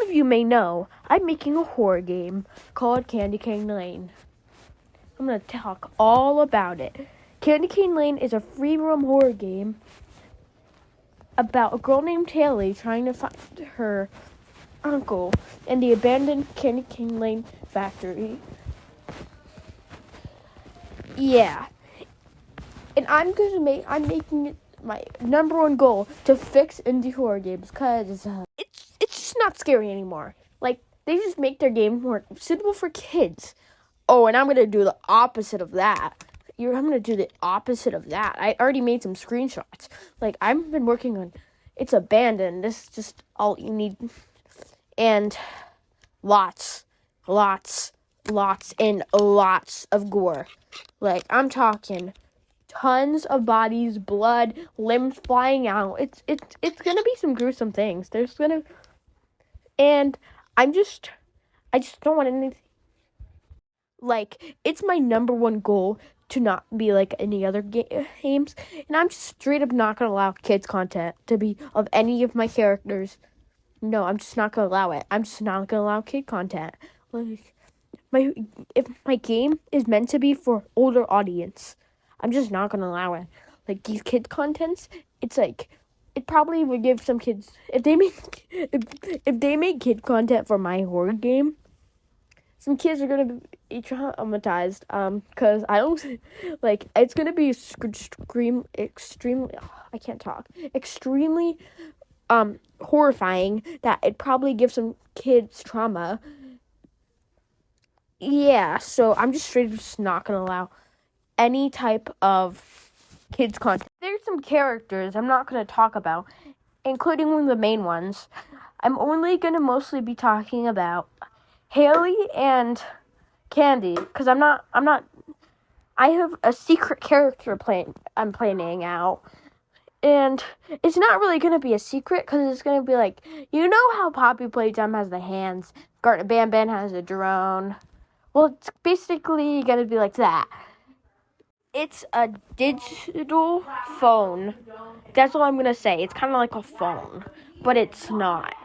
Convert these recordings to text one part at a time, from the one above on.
of you may know, I'm making a horror game called Candy Cane Lane. I'm going to talk all about it. Candy Cane Lane is a free roam horror game about a girl named Haley trying to find her uncle in the abandoned Candy Cane Lane factory. Yeah. And I'm making it my number one goal to fix indie horror games, because it's just not scary anymore. Like, they just make their games more suitable for kids. Oh, and I'm going to do the opposite of that. I'm going to do the opposite of that. I already made some screenshots. Like, I've been working on, it's abandoned. This is just all you need. And lots and lots of gore. Like, I'm talking tons of bodies, blood, limbs flying out. It's gonna be some gruesome things. And I just don't want anything. Like, it's my number one goal to not be like any other games, and I'm just straight up not gonna allow kids content to be of any of my characters. No, I'm just not gonna allow it. I'm just not gonna allow kid content. Like, if my game is meant to be for older audience, I'm just not gonna allow it. Like, these kid contents, it's like, it probably would give some kids, if they make kid content for my horror game, some kids are gonna be traumatized. Cause I don't like, it's gonna be extremely horrifying, that it probably gives some kids trauma. Yeah, so I'm just straight up just not gonna allow any type of kids content. There's some characters I'm not gonna talk about, including one of the main ones. I'm only gonna mostly be talking about Haley and Candy, because I have a secret character I'm planning out. And it's not really going to be a secret, because it's going to be like, you know how Poppy Playtime has the hands, Ban Ban has a drone. Well, it's basically going to be like that. It's a digital phone. That's all I'm going to say. It's kind of like a phone, but it's not.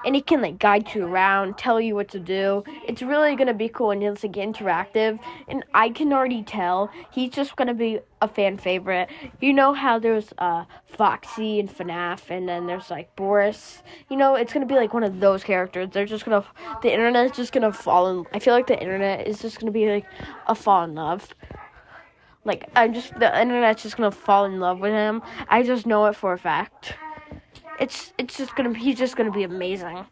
And it can, like, guide you around, tell you what to do. It's really going to be cool, and it's, like, interactive. And I can already tell he's just going to be a fan favorite. You know how there's Foxy and FNAF, and then there's, like, Boris. You know, it's going to be, like, one of those characters. The internet is just going to fall in. I feel like the internet is just going to be, like, a fall in love. Like, the internet's just going to fall in love with him. I just know it for a fact. He's just gonna be amazing.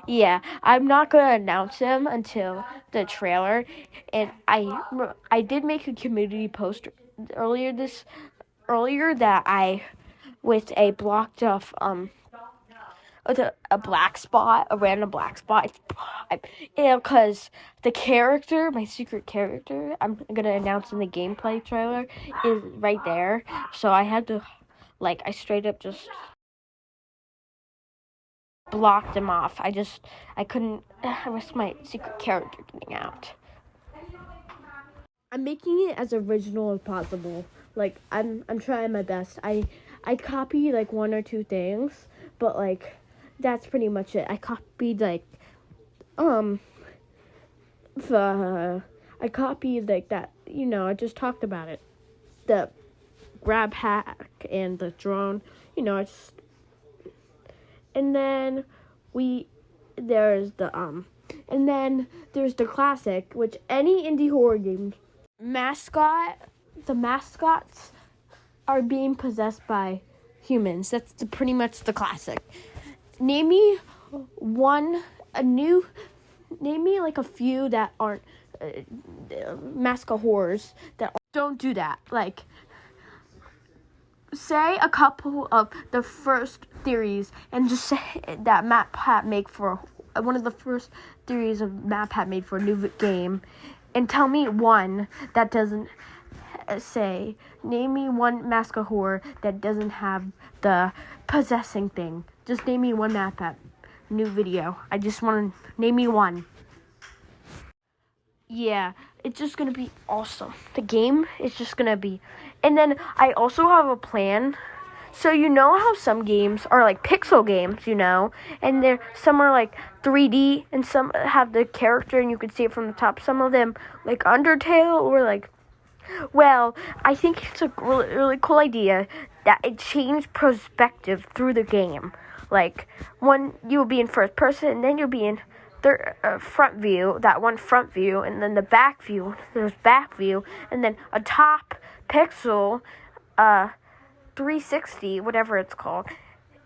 Yeah, I'm not gonna announce him until the trailer. And I did make a community post earlier that I, with a blocked off with a black spot, a random black spot. Because the character, my secret character, I'm gonna announce in the gameplay trailer, is right there. So I had to. Like, I straight up just blocked him off. I couldn't risk my secret character getting out. I'm making it as original as possible. Like, I'm trying my best. I copy, like, one or two things, but, like, that's pretty much it. I copied, like, I copied, like, that, you know, I just talked about it. The grab hack and the drone, you know, and then there's the classic, which any indie horror game the mascots are being possessed by humans. That's pretty much the classic. Name me like a few that aren't mascot horrors that don't do that. Like, say a couple of the first theories, and just say that MatPat made for one of the first theories of MatPat made for a new game, and tell me one that doesn't name me one mascot horror that doesn't have the possessing thing. Just name me one MatPat new video. I just want to name me one. Yeah, it's just going to be awesome. The game is just going to be... And then I also have a plan So you know how some games are like pixel games, and some are like 3D, and some have the character and you can see it from the top. Some of them like Undertale or like, well, I think it's a really, really cool idea that it changed perspective through the game. Like, one, you'll be in first person, and then you'll be in front view, that one front view, and then the back view, there's back view, and then a top pixel, 360, whatever it's called.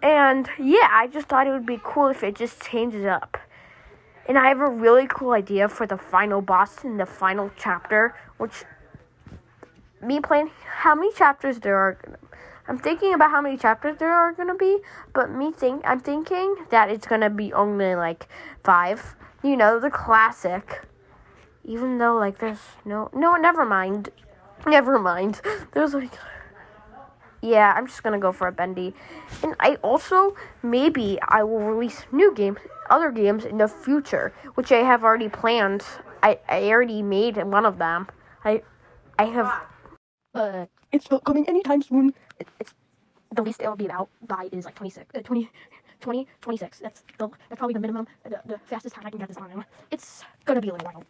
And yeah, I just thought it would be cool if it just changes up. And I have a really cool idea for the final boss in the final chapter, which me playing how many chapters there are. I'm thinking about how many chapters there are gonna be, but I'm thinking that it's gonna be only like 5. The classic. Even though like there's no, never mind. There's like, yeah, I'm just gonna go for a bendy. And I also, maybe I will release other games in the future, which I have already planned. I already made one of them. I have. It's not coming anytime soon. It's the least it'll be out by is like 26. That's probably the minimum. The fastest time I can get this on. It's gonna be a little while.